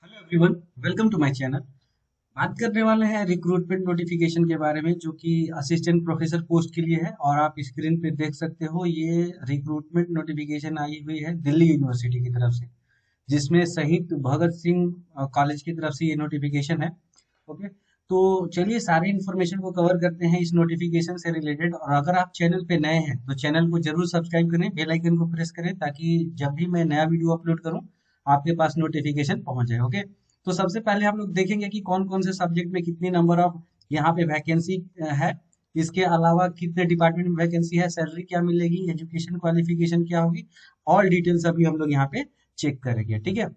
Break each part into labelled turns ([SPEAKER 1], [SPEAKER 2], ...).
[SPEAKER 1] Hello everyone, welcome to my channel. बात करने वाले हैं रिक्रूटमेंट नोटिफिकेशन के बारे में, जो कि असिस्टेंट प्रोफेसर पोस्ट के लिए है। और आप स्क्रीन पे देख सकते हो, ये रिक्रूटमेंट नोटिफिकेशन आई हुई है दिल्ली यूनिवर्सिटी की तरफ से, जिसमें शहीद भगत सिंह कॉलेज की तरफ से ये नोटिफिकेशन है। ओके, तो चलिए सारी इन्फॉर्मेशन को कवर करते हैं इस नोटिफिकेशन से रिलेटेड। और अगर आप चैनल पे नए हैं तो चैनल को जरूर सब्सक्राइब करें, बेल आइकन को प्रेस करें, ताकि जब भी मैं नया वीडियो अपलोड करूं आपके पास नोटिफिकेशन पहुंच जाए। ओके, तो सबसे पहले हम लोग देखेंगे कि कौन कौन से सब्जेक्ट में कितनी नंबर ऑफ यहाँ पे वैकेंसी है। इसके अलावा कितने डिपार्टमेंट में वैकेंसी है, सैलरी क्या मिलेगी, एजुकेशन क्वालिफिकेशन क्या होगी, ऑल डिटेल्स अभी हम लोग यहाँ पे चेक करेंगे। ठीक है,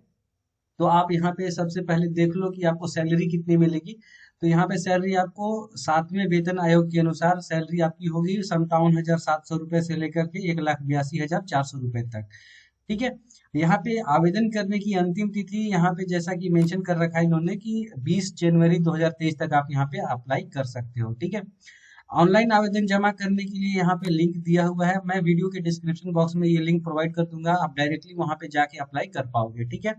[SPEAKER 1] तो आप यहाँ पे सबसे पहले देख लो कि आपको सैलरी कितनी मिलेगी। तो यहाँ पे सैलरी आपको 7वें वेतन आयोग के अनुसार सैलरी आपकी होगी 57,700 रुपए से लेकर के 1,82,400 रुपए तक। ठीक है, यहाँ पे आवेदन करने की अंतिम तिथि यहाँ पे जैसा कि मेंशन कर रखा है इन्होंने कि 20 जनवरी 2023 तक आप यहाँ पे अप्लाई कर सकते हो। ठीक है, ऑनलाइन आवेदन जमा करने के लिए यहाँ पे लिंक दिया हुआ है, मैं वीडियो के डिस्क्रिप्शन बॉक्स में ये लिंक प्रोवाइड कर दूंगा, आप डायरेक्टली वहाँ पे जाके अप्लाई कर पाओगे। ठीक है,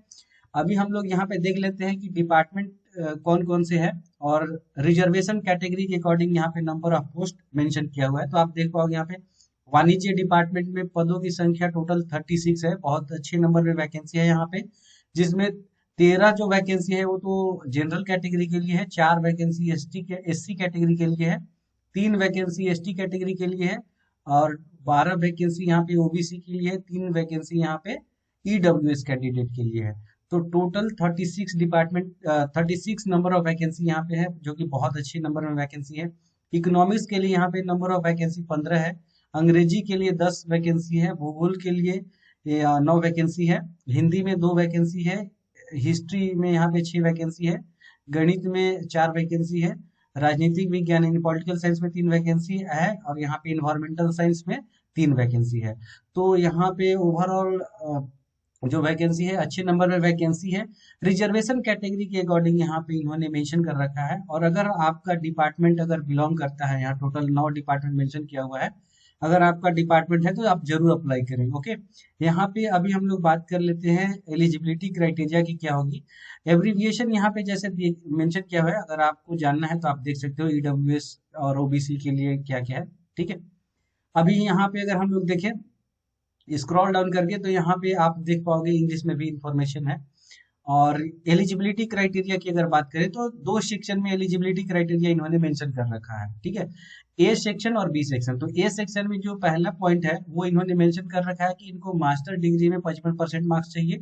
[SPEAKER 1] अभी हम लोग यहाँ पे देख लेते हैं कि डिपार्टमेंट कौन कौन से है। और रिजर्वेशन कैटेगरी के अकॉर्डिंग यहाँ पे नंबर ऑफ पोस्ट मेंशन किया हुआ है, तो आप देख पाओगे यहाँ पे वाणिज्य डिपार्टमेंट में पदों की संख्या टोटल 36 है, बहुत अच्छे नंबर में वैकेंसी है यहाँ पे। जिसमें 13 जो वैकेंसी है वो तो जनरल कैटेगरी के लिए है, 4 वैकेंसी एससी कैटेगरी के लिए है, 3 वैकेंसी एसटी कैटेगरी के लिए है, और 12 वैकेंसी यहाँ पे ओबीसी के लिए है, 3 वैकेंसी यहाँ पे ईडब्ल्यूएस कैंडिडेट के लिए है। तो total 36 department 36 number of vacancy यहाँ पे है, जो कि बहुत अच्छे नंबर में वैकेंसी है। इकोनॉमिक्स के लिए यहाँ पे नंबर ऑफ वैकेंसी 15 है, अंग्रेजी के लिए 10 वैकेंसी है, भूगोल के लिए 9 वैकेंसी है, हिंदी में 2 वैकेंसी है, हिस्ट्री में यहाँ पे 6 वैकेंसी है, गणित में 4 वैकेंसी है, राजनीतिक विज्ञान यानी पॉलिटिकल साइंस में 3 वैकेंसी है, और यहाँ पे इन्वायरमेंटल साइंस में 3 वैकेंसी है। तो यहाँ पे ओवरऑल जो वैकेंसी है अच्छे नंबर में वैकेंसी है। रिजर्वेशन कैटेगरी के अकॉर्डिंग यहाँ पे इन्होंने मेंशन कर रखा है, और अगर आपका डिपार्टमेंट अगर बिलोंग करता है, यहाँ टोटल 9 डिपार्टमेंट मेंशन किया हुआ है, अगर आपका डिपार्टमेंट है तो आप जरूर अप्लाई करें। ओके, यहाँ पे अभी हम लोग बात कर लेते हैं एलिजिबिलिटी क्राइटेरिया की क्या होगी। एब्रीविएशन यहाँ पे जैसे मेंशन किया हुआ है, अगर आपको जानना है तो आप देख सकते हो ईडब्ल्यूएस और ओबीसी के लिए क्या क्या है। ठीक है, अभी यहाँ पे अगर हम लोग देखें स्क्रॉल डाउन करके, तो यहाँ पे आप देख पाओगे इंग्लिश में भी इंफॉर्मेशन है। और एलिजिबिलिटी क्राइटेरिया की अगर बात करें तो 2 सेक्शन में एलिजिबिलिटी क्राइटेरिया इन्होंने मेंशन कर रखा है। ठीक है, ए सेक्शन और बी सेक्शन। तो ए सेक्शन में जो पहला पॉइंट है वो इन्होंने मेंशन कर रखा है कि इनको मास्टर डिग्री में 55% मार्क्स चाहिए।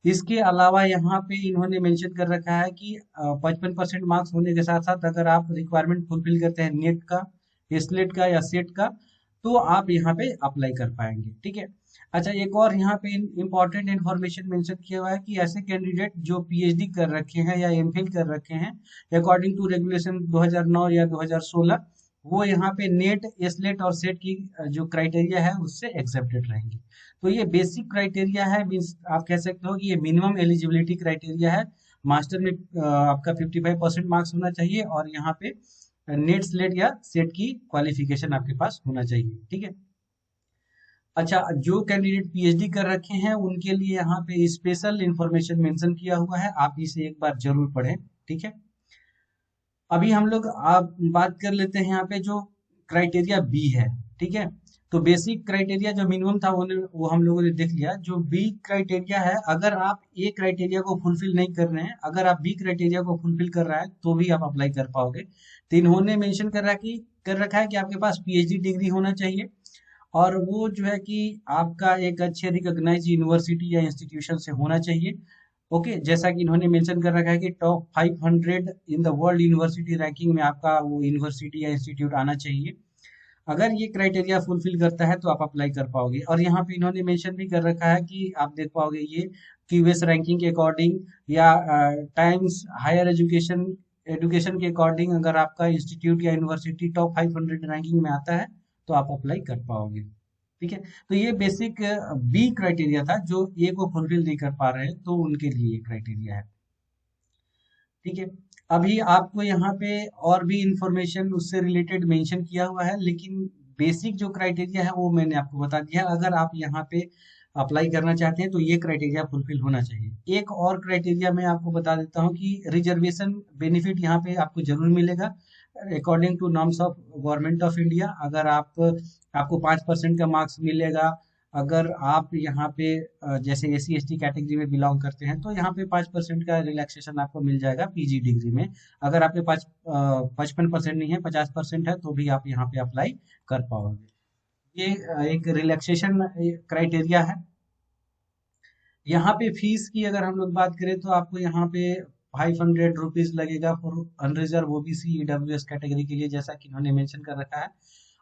[SPEAKER 1] इसके अलावा यहाँ पे इन्होंने मेंशन कर रखा है कि 55% मार्क्स होने के साथ साथ अगर आप रिक्वायरमेंट फुलफिल करते हैं नेट का, स्लेट का या सेट का, तो आप यहाँ पे अप्लाई कर पाएंगे। ठीक है, अच्छा एक और यहाँ पे इम्पोर्टेंट इन्फॉर्मेशन मेंशन किया हुआ है कि ऐसे कैंडिडेट जो पीएचडी कर रखे हैं या एमफिल कर रखे हैं अकॉर्डिंग टू रेगुलेशन 2009 या 2016, वो यहाँ पे नेट, स्लेट और सेट की जो क्राइटेरिया है उससे एक्सेप्टेड रहेंगे। तो ये बेसिक क्राइटेरिया है, मीन्स आप कह सकते हो कि ये मिनिमम एलिजिबिलिटी क्राइटेरिया है। मास्टर में आपका 55% मार्क्स होना चाहिए, और यहाँ पे नेट, स्लेट या सेट की क्वालिफिकेशन आपके पास होना चाहिए। ठीक है, अच्छा जो कैंडिडेट पीएचडी कर रखे हैं उनके लिए यहाँ पे स्पेशल इंफॉर्मेशन मेंशन किया हुआ है, आप इसे एक बार जरूर पढ़ें। ठीक है, अभी हम लोग आप बात कर लेते हैं यहाँ पे जो क्राइटेरिया बी है। ठीक है, तो बेसिक क्राइटेरिया जो मिनिमम था वो हम लोगों ने देख लिया। जो बी क्राइटेरिया है, अगर आप ए क्राइटेरिया को फुलफिल नहीं कर रहे हैं, अगर आप बी क्राइटेरिया को फुलफिल कर रहा है तो भी आप अप्लाई कर पाओगे। तो इन्होंने मेंशन कर रखा है कि आपके पास पीएचडी डिग्री होना चाहिए, और वो जो है कि आपका एक अच्छे रिकॉग्नाइज यूनिवर्सिटी या इंस्टीट्यूशन से होना चाहिए। ओके, जैसा कि इन्होंने मेंशन कर रखा है कि top 500 in the world university ranking में आपका वो यूनिवर्सिटी या इंस्टीट्यूट आना चाहिए। अगर ये क्राइटेरिया फुलफिल करता है तो आप अप्लाई कर पाओगे। और यहाँ पे इन्होंने मेंशन भी कर रखा है कि आप देख पाओगे ये क्यूएस रैंकिंग के अकॉर्डिंग या टाइम्स हायर एजुकेशन एजुकेशन के अकॉर्डिंग, अगर आपका इंस्टीट्यूट या यूनिवर्सिटी टॉप 500 रैंकिंग में आता है तो आप अप्लाई कर पाओगे। ठीक है, तो ये बेसिक बी क्राइटेरिया था, जो ए को फुलफिल नहीं कर पा रहे हैं तो उनके लिए ये क्राइटेरिया है। ठीक है, अभी आपको यहाँ पे और भी इंफॉर्मेशन उससे रिलेटेड मेंशन किया हुआ है, लेकिन बेसिक जो क्राइटेरिया है वो मैंने आपको बता दिया। अगर आप यहाँ पे अप्लाई करना चाहते हैं तो ये क्राइटेरिया फुलफिल होना चाहिए। एक और क्राइटेरिया मैं आपको बता देता हूँ कि रिजर्वेशन बेनिफिट यहाँ पे आपको जरूर मिलेगा according to norms of government of India. अगर आपको 5% का मार्क्स मिलेगा। अगर आप यहाँ पे जैसे SC ST कैटेगरी में बिलोंग करते हैं तो यहाँ पे 5% का रिलैक्सेशन आपको मिल जाएगा PG डिग्री में। अगर आपके पास 55% नहीं है, 50% है, तो भी आप यहाँ पे अप्लाई कर पाओगे। ये एक रिलैक्सेशन क्राइटेरिया है। यहाँ पे फीस की अगर हम लोग बात करें तो आपको यहाँ पे 500 रुपीज लगेगा for unreserve OBC EWS category के लिए, जैसा कि इन्होंने मेंशन कर रखा है।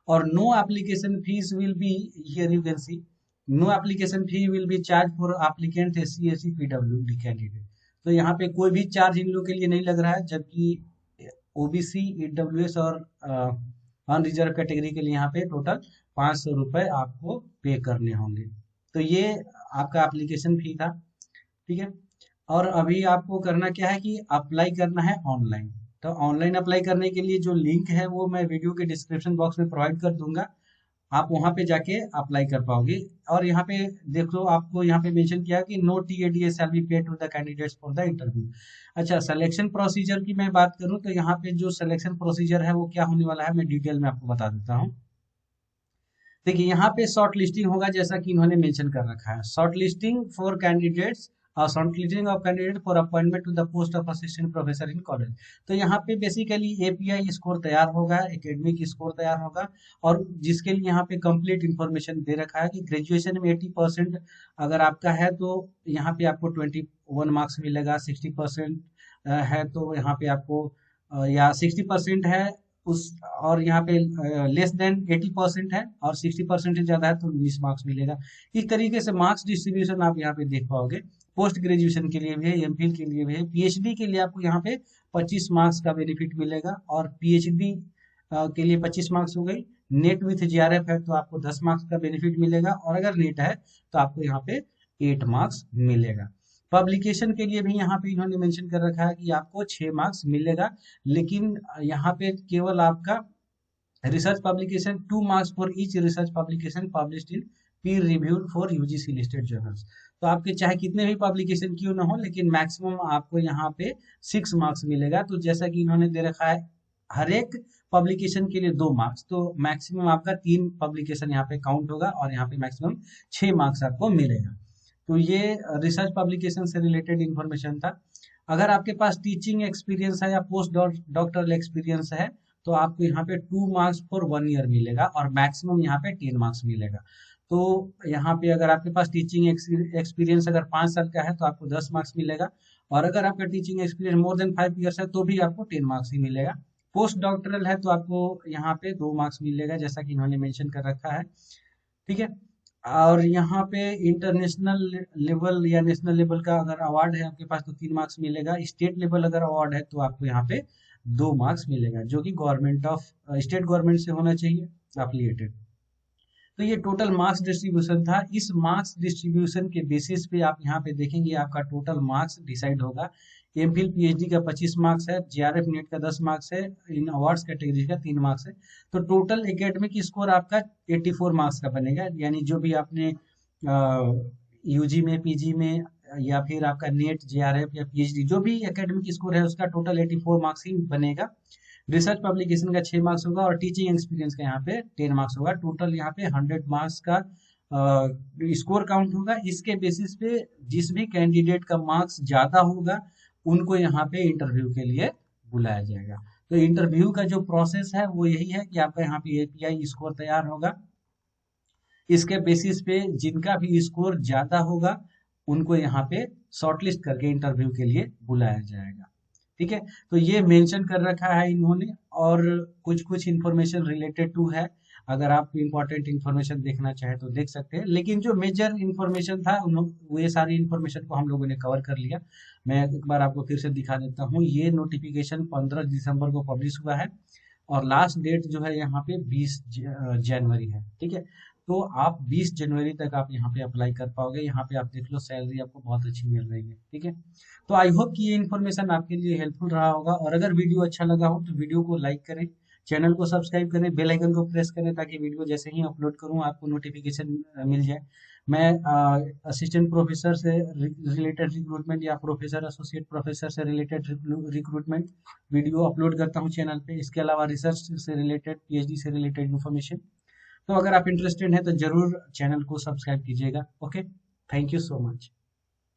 [SPEAKER 1] और no application fees will be, here you can see, no application fee will be charge for applicant SC ST PWD candidate. तो यहाँ पे कोई भी चार्ज इन लोग के लिए नहीं लग रहा है, जबकि OBC EWS और अनरिजर्व कैटेगरी के लिए यहाँ पे टोटल 500 रुपए आपको पे करने होंगे। तो ये आपका एप्लीकेशन फी था। ठीक है। और अभी आपको करना क्या है कि अप्लाई करना है ऑनलाइन। तो ऑनलाइन अप्लाई करने के लिए जो लिंक है वो मैं वीडियो के डिस्क्रिप्शन बॉक्स में प्रोवाइड कर दूंगा। आप वहां पे जाके अप्लाई कर पाओगे। और यहाँ पे देख लो, आपको यहाँ पे मेंशन किया कि no TADS shall be paid to the candidates for the interview. अच्छा, सिलेक्शन प्रोसीजर की मैं बात करूँ तो यहाँ पे जो सिलेक्शन प्रोसीजर है वो क्या होने वाला है, मैं डिटेल में आपको बता देता हूँ। देखिए, यहाँ पे शॉर्ट लिस्टिंग होगा, जैसा कि इन्होंने मेंशन कर रखा है, शॉर्ट लिस्टिंग फॉर कैंडिडेट्स और short listing of candidate for appointment to the post of assistant professor in college. तो यहाँ पे बेसिकली API स्कोर तैयार होगा, एकेडमिक स्कोर तैयार होगा, और जिसके लिए यहाँ पे कंप्लीट इन्फॉर्मेशन दे रखा है कि ग्रेजुएशन में 80% अगर आपका है तो यहाँ पे आपको 21 मार्क्स मिलेगा। 60% है तो यहाँ पे आपको या 60% है उस, और यहाँ पे लेस देन 80% है और 60% से ज्यादा है तो 20 मार्क्स मिलेगा। इस तरीके से मार्क्स डिस्ट्रीब्यूशन आप यहाँ पे देख पाओगे। पोस्ट ग्रेजुएशन के लिए भी है, MPhil के लिए भी है, PhD के लिए आपको यहाँ पे 25 मार्क्स का बेनिफिट मिलेगा। और PhD के लिए 25 मार्क्स हो गई। नेट विथ JRF है तो आपको 10 मार्क्स का बेनिफिट मिलेगा, और अगर नेट है तो आपको यहाँ पे 8 मार्क्स मिलेगा। पब्लिकेशन के लिए भी यहाँ पे इन्होंने मेंशन कर रखा है कि आपको 6 मार्क्स मिलेगा, लेकिन यहाँ पे केवल आपका research publication 2 marks for each research publication published in peer reviewed for UGC listed journals. तो आपके चाहे कितने भी पब्लिकेशन क्यों ना हो, लेकिन मैक्सिमम आपको यहाँ पे 6 मार्क्स मिलेगा। तो जैसा कि इन्होंने दे रखा है हर एक पब्लिकेशन के लिए 2 मार्क्स, तो मैक्सिमम आपका 3 पब्लिकेशन यहाँ पे काउंट होगा और यहाँ पे मैक्सिमम 6 मार्क्स आपको मिलेगा। तो ये रिसर्च पब्लिकेशन से रिलेटेड इंफॉर्मेशन था। अगर आपके पास टीचिंग एक्सपीरियंस है या पोस्ट डॉक्टरल एक्सपीरियंस है तो आपको यहाँ पे 2 मार्क्स फॉर 1 ईयर मिलेगा, और मैक्सिमम यहाँ पे 10 मार्क्स मिलेगा। तो यहाँ पे अगर आपके पास टीचिंग एक्सपीरियंस अगर 5 साल का है तो आपको 10 मार्क्स मिलेगा, और अगर आपका teaching experience more than 5 years है तो भी आपको 10 मार्क्स ही मिलेगा। पोस्ट डॉक्टरल है तो आपको यहाँ पे 2 मार्क्स मिलेगा, जैसा कि इन्होंने मेंशन कर रखा है। ठीक है। और यहाँ पे इंटरनेशनल लेवल या नेशनल लेवल का अगर अवार्ड है आपके पास तो 3 मार्क्स मिलेगा। स्टेट लेवल अगर अवार्ड है तो आपको यहाँ पे 2 मार्क्स मिलेगा, जो कि गवर्नमेंट ऑफ स्टेट गवर्नमेंट से होना चाहिए एफिलिएटेड। तो ये टोटल मार्क्स डिस्ट्रीब्यूशन था। इस मार्क्स डिस्ट्रीब्यूशन के बेसिस पे आप यहाँ पे देखेंगे आपका टोटल मार्क्स डिसाइड होगा। MPhil PhD का 25 मार्क्स है, JRF नेट का 10 मार्क्स है, इन अवार्ड्स कैटेगरी का 3 मार्क्स है। तो टोटल एकेडमिक स्कोर आपका 84 मार्क्स का बनेगा, यानी जो भी आपने UG में, PG में, या फिर आपका नेट, JRF या PhD जो भी एकेडमिक स्कोर है उसका टोटल 84 मार्क्स ही बनेगा। रिसर्च पब्लिकेशन का 6 मार्क्स होगा, और टीचिंग एक्सपीरियंस का यहाँ पे 10 मार्क्स होगा। टोटल यहाँ पे 100 मार्क्स का स्कोर काउंट होगा। इसके बेसिस पे जिस भी कैंडिडेट का मार्क्स ज्यादा होगा उनको यहाँ पे इंटरव्यू के लिए बुलाया जाएगा। तो इंटरव्यू का जो प्रोसेस है वो यही है कि आपका यहाँ पे API स्कोर तैयार होगा। इसके बेसिस पे जिनका भी स्कोर ज्यादा होगा उनको यहाँ पे शॉर्टलिस्ट करके इंटरव्यू के लिए बुलाया जाएगा। ठीक है। तो ये मेंशन कर रखा है इन्होंने, और कुछ कुछ इंफॉर्मेशन रिलेटेड टू है। अगर आप इम्पोर्टेंट इन्फॉर्मेशन देखना चाहे तो देख सकते हैं, लेकिन जो मेजर इन्फॉर्मेशन था वो ये सारी इन्फॉर्मेशन को हम लोगों ने कवर कर लिया। मैं एक बार आपको फिर से दिखा देता हूँ। ये नोटिफिकेशन 15 दिसंबर को पब्लिश हुआ है, और लास्ट डेट जो है यहाँ पे 20 जनवरी है। ठीक है। तो आप 20 जनवरी तक आप यहाँ पे अप्लाई कर पाओगे। यहाँ पे आप देख लो, सैलरी आपको बहुत अच्छी मिल रही है। ठीक है। तो आई होप कि ये इन्फॉर्मेशन आपके लिए हेल्पफुल रहा होगा, और अगर वीडियो अच्छा लगा हो तो वीडियो को लाइक करें, चैनल को सब्सक्राइब करें, बेल आइकन को प्रेस करें, ताकि वीडियो जैसे ही अपलोड करूं आपको नोटिफिकेशन मिल जाए। मैं असिस्टेंट प्रोफेसर से रिलेटेड रिक्रूटमेंट या प्रोफेसर एसोसिएट प्रोफेसर से रिलेटेड रिक्रूटमेंट वीडियो अपलोड करता हूँ चैनल पे। इसके अलावा रिसर्च से रिलेटेड, पीएचडी से रिलेटेड इन्फॉर्मेशन। तो अगर आप इंटरेस्टेड हैं तो जरूर चैनल को सब्सक्राइब कीजिएगा। Okay, thank you so much.